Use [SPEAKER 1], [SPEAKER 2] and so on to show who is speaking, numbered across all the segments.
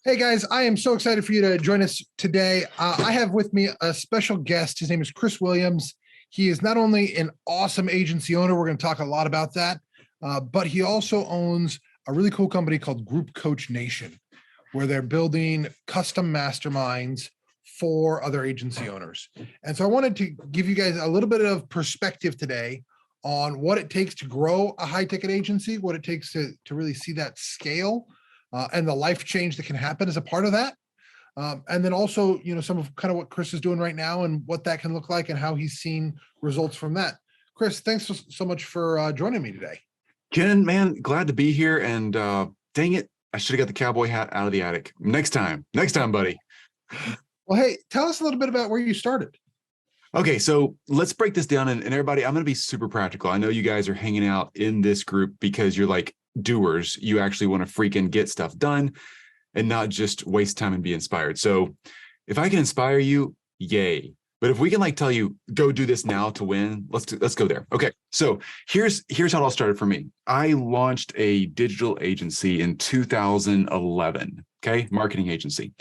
[SPEAKER 1] Hey guys, I am so excited for you to join us today. I have with me a special guest. His name is Chris Williams. He is not only an awesome agency owner, we're going to talk a lot about that, but he also owns a really cool company called Group Coach Nation, where they're building custom masterminds for other agency owners. And so I wanted to give you guys a little bit of perspective today on what it takes to grow a high ticket agency, what it takes to really see that scale, and the life change that can happen as a part of that. And then also, some of kind of what Chris is doing right now and what that can look like and how he's seen results from that. Chris, thanks so much for joining me today.
[SPEAKER 2] Ken, man, glad to be here. And dang it, I should have got the cowboy hat out of the attic. Next time, buddy.
[SPEAKER 1] Well, hey, tell us a little bit about where you started.
[SPEAKER 2] Okay, so let's break this down. And everybody, I'm going to be super practical. I know you guys are hanging out in this group because you're like doers. You actually want to freaking get stuff done and not just waste time and be inspired. So if I can inspire you, yay. But if we can like tell you, go do this now to win, let's go there. Okay, so here's how it all started for me. I launched a digital agency in 2011, okay, marketing agency.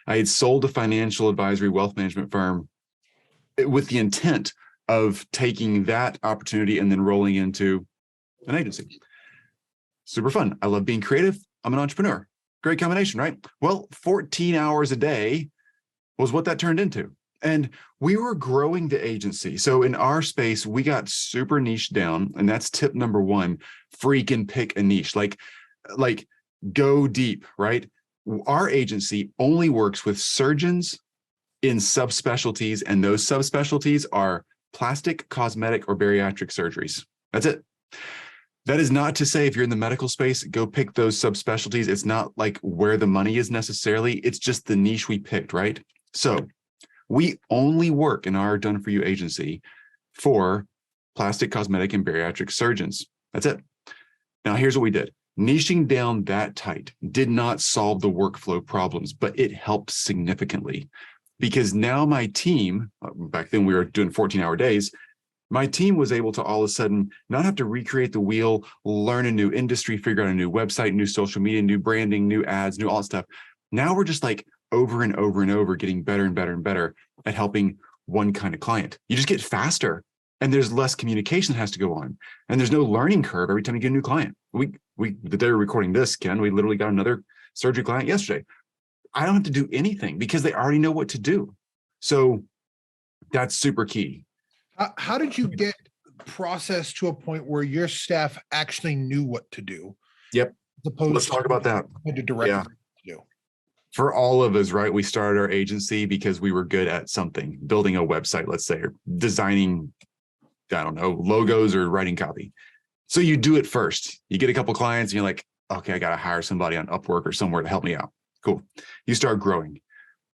[SPEAKER 2] I had sold a financial advisory wealth management firm with the intent of taking that opportunity and then rolling into an agency. Super fun. I love being creative. I'm an entrepreneur. Great combination, right? Well, 14 hours a day was what that turned into. And we were growing the agency. So in our space, we got super niche down. And that's tip number one, freaking pick a niche, like go deep, right? Our agency only works with surgeons in subspecialties. And those subspecialties are plastic, cosmetic, or bariatric surgeries. That's it. That is not to say if you're in the medical space, go pick those subspecialties. It's not like where the money is necessarily. It's just the niche we picked, right? So we only work in our Done For You agency for plastic, cosmetic, and bariatric surgeons. That's it. Now, here's what we did. Niching down that tight did not solve the workflow problems, but it helped significantly because now my team, back then we were doing 14-hour days, my team was able to all of a sudden not have to recreate the wheel, learn a new industry, figure out a new website, new social media, new branding, new ads, new all that stuff. Now we're just like over and over and over getting better and better and better at helping one kind of client. You just get faster and there's less communication that has to go on. And there's no learning curve every time you get a new client. The day we're recording this, Ken, we literally got another surgery client yesterday. I don't have to do anything because they already know what to do. So that's super key.
[SPEAKER 1] How did you get process to a point where your staff actually knew what to do?
[SPEAKER 2] Yep. Let's talk about that.
[SPEAKER 1] To direct to do.
[SPEAKER 2] For all of us, right? We started our agency because we were good at something, building a website, let's say, or designing, I don't know, logos or writing copy. So you do it first. You get a couple clients and you're like, okay, I got to hire somebody on Upwork or somewhere to help me out. Cool. You start growing.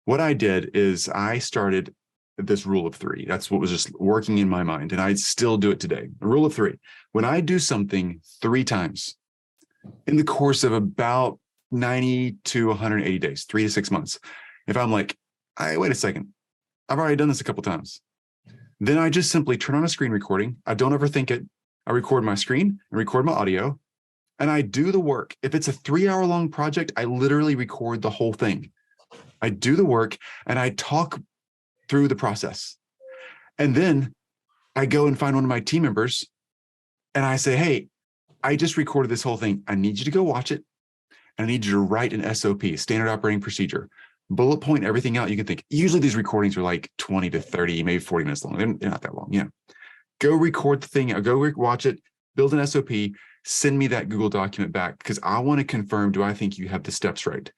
[SPEAKER 2] What I did is I started this rule of three. That's what was just working in my mind. And I still do it today. A rule of three. When I do something 3 times in the course of about 90 to 180 days, 3 to 6 months, if I'm like, hey, wait a second, I've already done this a couple times, then I just simply turn on a screen recording. I don't overthink it. I record my screen and record my audio and I do the work. If it's a 3-hour long project, I literally record the whole thing. I do the work and I talk through the process. And then I go and find one of my team members and I say, hey, I just recorded this whole thing. I need you to go watch it. And I need you to write an SOP, standard operating procedure, bullet point everything out you can think. Usually these recordings are like 20 to 30, maybe 40 minutes long. They're not that long. Go record the thing, or go watch it, build an SOP, send me that Google document back because I want to confirm, do I think you have the steps right?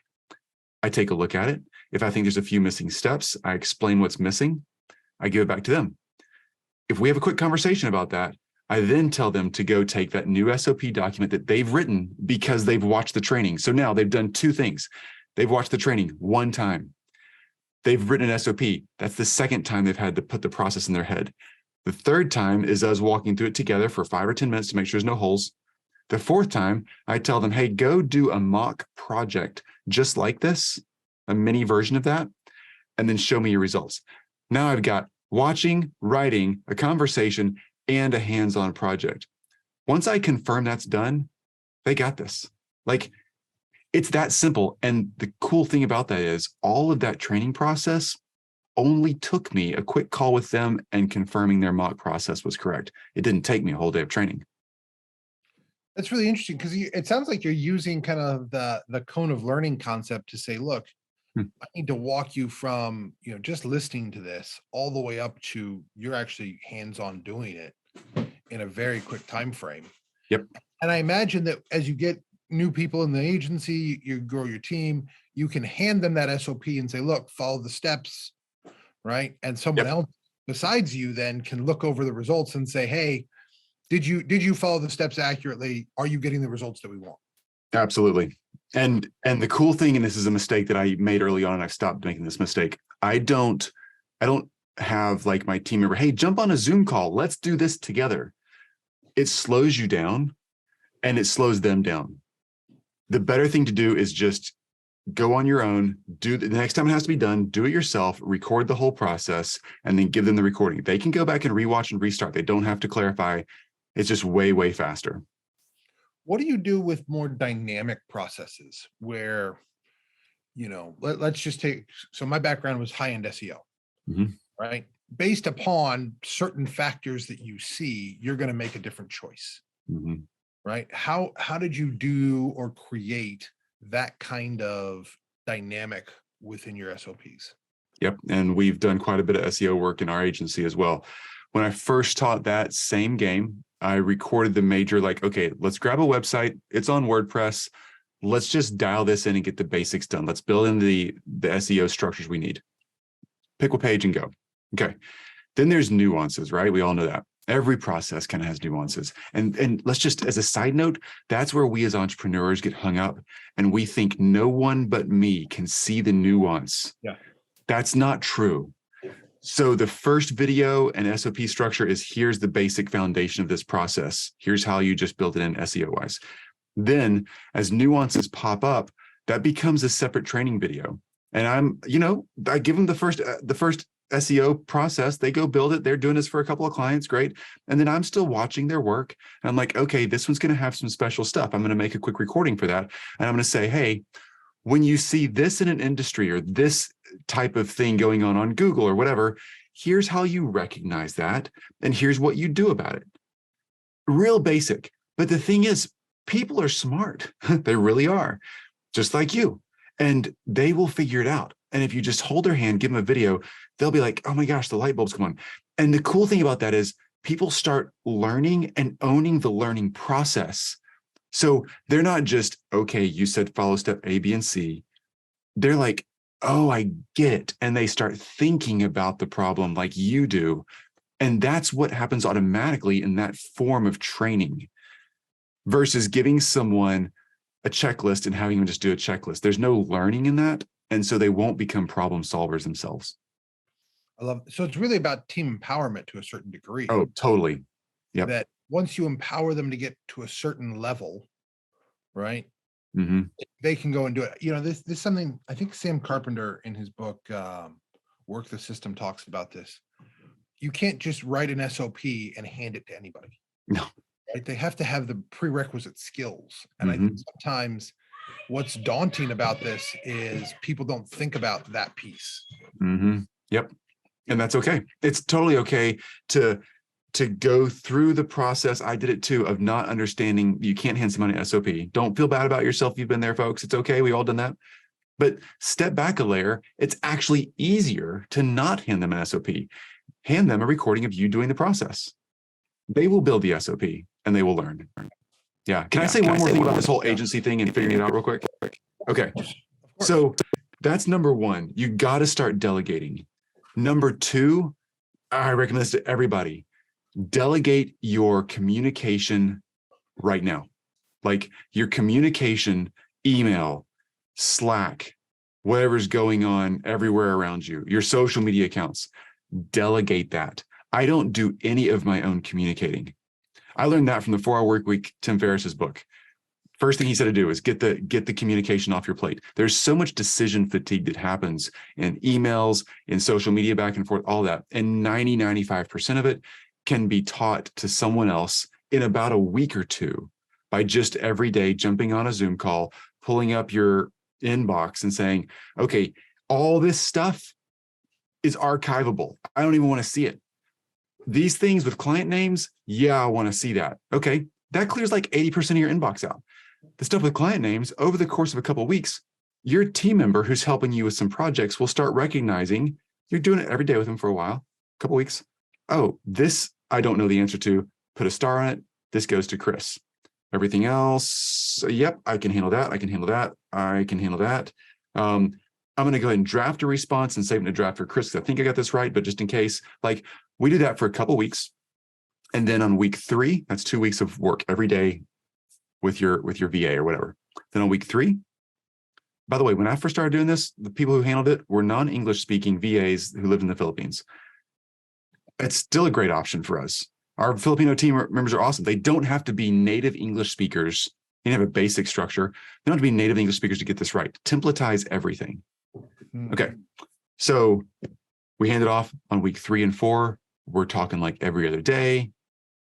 [SPEAKER 2] I take a look at it. If I think there's a few missing steps, I explain what's missing. I give it back to them. If we have a quick conversation about that, I then tell them to go take that new SOP document that they've written because they've watched the training. So now they've done 2 things. They've watched the training 1 time. They've written an SOP. That's the 2nd time they've had to put the process in their head. The 3rd time is us walking through it together for 5 or 10 minutes to make sure there's no holes. The 4th time, I tell them, hey, go do a mock project just like this, a mini version of that, and then show me your results. Now I've got watching, writing, a conversation, and a hands-on project. Once I confirm that's done, they got this. Like, It's that simple. And the cool thing about that is all of that training process only took me a quick call with them and confirming their mock process was correct. It didn't take me a whole day of training.
[SPEAKER 1] That's really interesting because it sounds like you're using kind of the cone of learning concept to say, look,
[SPEAKER 2] Hmm.
[SPEAKER 1] I need to walk you from, just listening to this all the way up to you're actually hands-on doing it in a very quick time frame.
[SPEAKER 2] Yep.
[SPEAKER 1] And I imagine that as you get new people in the agency, you grow your team, you can hand them that SOP and say, look, follow the steps, right? And someone
[SPEAKER 2] Yep.
[SPEAKER 1] else besides you then can look over the results and say, hey, did you follow the steps accurately? Are you getting the results that we want?
[SPEAKER 2] Absolutely. And the cool thing, and this is a mistake that I made early on, and I've stopped making this mistake. I don't have like my team member, hey, jump on a Zoom call. Let's do this together. It slows you down and it slows them down. The better thing to do is just go on your own, do the next time it has to be done, do it yourself, record the whole process, and then give them the recording. They can go back and rewatch and restart. They don't have to clarify. It's just way, way faster.
[SPEAKER 1] What do you do with more dynamic processes where, let's just take, so my background was high-end SEO,
[SPEAKER 2] Mhm.
[SPEAKER 1] right? Based upon certain factors that you see, you're going to make a different choice,
[SPEAKER 2] Mhm.
[SPEAKER 1] right? How did you do or create that kind of dynamic within your SOPs?
[SPEAKER 2] Yep. And we've done quite a bit of SEO work in our agency as well. When I first taught that same game, I recorded the major, like, okay, let's grab a website. It's on WordPress. Let's just dial this in and get the basics done. Let's build in the SEO structures we need. Pick a page and go. Okay. Then there's nuances, right? We all know that. Every process kind of has nuances. And let's just, as a side note, that's where we as entrepreneurs get hung up and we think no one but me can see the nuance.
[SPEAKER 1] Yeah.
[SPEAKER 2] That's not true. So the first video and SOP structure is here's the basic foundation of this process. Here's how you just build it in SEO wise. Then as nuances pop up, that becomes a separate training video. And I give them the first SEO process. They go build it. They're doing this for a couple of clients. Great. And then I'm still watching their work. And I'm like, okay, this one's going to have some special stuff. I'm going to make a quick recording for that. And I'm going to say, hey, when you see this in an industry or this type of thing going on Google or whatever, here's how you recognize that. And here's what you do about it. Real basic. But the thing is, people are smart. They really are, just like you. And they will figure it out. And if you just hold their hand, give them a video, they'll be like, oh my gosh, the light bulb's come on. And the cool thing about that is people start learning and owning the learning process. So they're not just, okay, you said follow step A, B, and C. They're like, oh, I get it. And they start thinking about the problem like you do. And that's what happens automatically in that form of training versus giving someone a checklist and having them just do a checklist. There's no learning in that. And so they won't become problem solvers themselves.
[SPEAKER 1] I love so it's really about team empowerment to a certain degree.
[SPEAKER 2] Oh, totally. Yep.
[SPEAKER 1] That once you empower them to get to a certain level, right?
[SPEAKER 2] Mm-hmm.
[SPEAKER 1] They can go and do it. This is something I think Sam Carpenter in his book Work the System talks about this. You can't just write an SOP and hand it to anybody.
[SPEAKER 2] No.
[SPEAKER 1] Right? They have to have the prerequisite skills. And I
[SPEAKER 2] Mm-hmm.
[SPEAKER 1] think sometimes what's daunting about this is people don't think about that piece.
[SPEAKER 2] Mm-hmm. Yep. And that's okay. It's totally okay to go through the process. I did it too, of not understanding. You can't hand someone an SOP. Don't feel bad about yourself. You've been there, folks. It's okay. We all done that. But step back a layer. It's actually easier to not hand them an SOP. Hand them a recording of you doing the process. They will build the SOP and they will learn. Yeah. Can I say one more thing about this whole agency thing and figuring it out real quick? Okay. So that's number one. You got to start delegating. Number two, I recommend this to everybody. Delegate your communication right now. Like your communication, email, Slack, whatever's going on everywhere around you, your social media accounts, delegate that. I don't do any of my own communicating. I learned that from the 4 Hour Work Week, Tim Ferriss's book. First thing he said to do is get the communication off your plate. There's so much decision fatigue that happens in emails, in social media, back and forth, all that. And 95% of it can be taught to someone else in about a week or two by just every day jumping on a Zoom call, pulling up your inbox and saying, okay, all this stuff is archivable. I don't even want to see it. These things with client names, yeah, I want to see that. Okay, that clears like 80% of your inbox out. The stuff with client names, over the course of a couple of weeks, your team member who's helping you with some projects will start recognizing you're doing it every day with them for a while, a couple of weeks. Oh, this I don't know the answer to. Put a star on it. This goes to Chris. Everything else, yep, I can handle that. I can handle that. I can handle that. I'm going to go ahead and draft a response and save it in a draft for Chris. I think I got this right, but just in case, like we did that for a couple of weeks. And then on week 3, that's 2 weeks of work every day with your VA or whatever. Then on week 3, by the way, when I first started doing this, the people who handled it were non-English speaking VAs who lived in the Philippines. It's still a great option for us. Our Filipino team members are awesome. They don't have to be native English speakers. They have a basic structure. They don't have to be native English speakers to get this right. Templatize everything. Okay. So we hand it off on week 3 and 4. We're talking like every other day.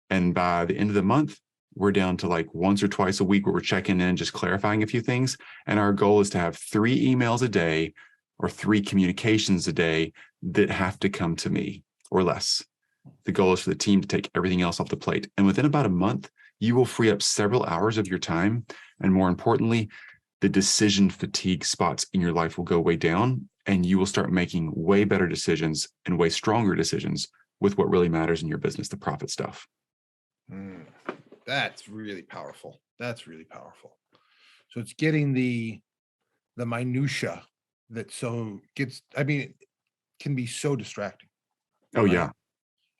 [SPEAKER 2] And by the end of the month, we're down to like once or twice a week where we're checking in, just clarifying a few things. And our goal is to have 3 emails a day or 3 communications a day that have to come to me or less. The goal is for the team to take everything else off the plate. And within about a month, you will free up several hours of your time. And more importantly, the decision fatigue spots in your life will go way down, and you will start making way better decisions and way stronger decisions with what really matters in your business, the profit stuff.
[SPEAKER 1] That's really powerful. That's really powerful. So it's getting the minutia that can be so distracting.
[SPEAKER 2] Oh,
[SPEAKER 1] right?
[SPEAKER 2] yeah.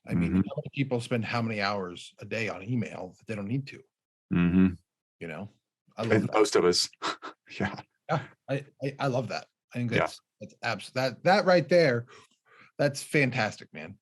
[SPEAKER 1] I mean, how many people spend how many hours a day on email that they don't need to? You know, I love that.
[SPEAKER 2] Most of us. Yeah.
[SPEAKER 1] Yeah, I love that. I think that's absolutely that right there. That's fantastic, man.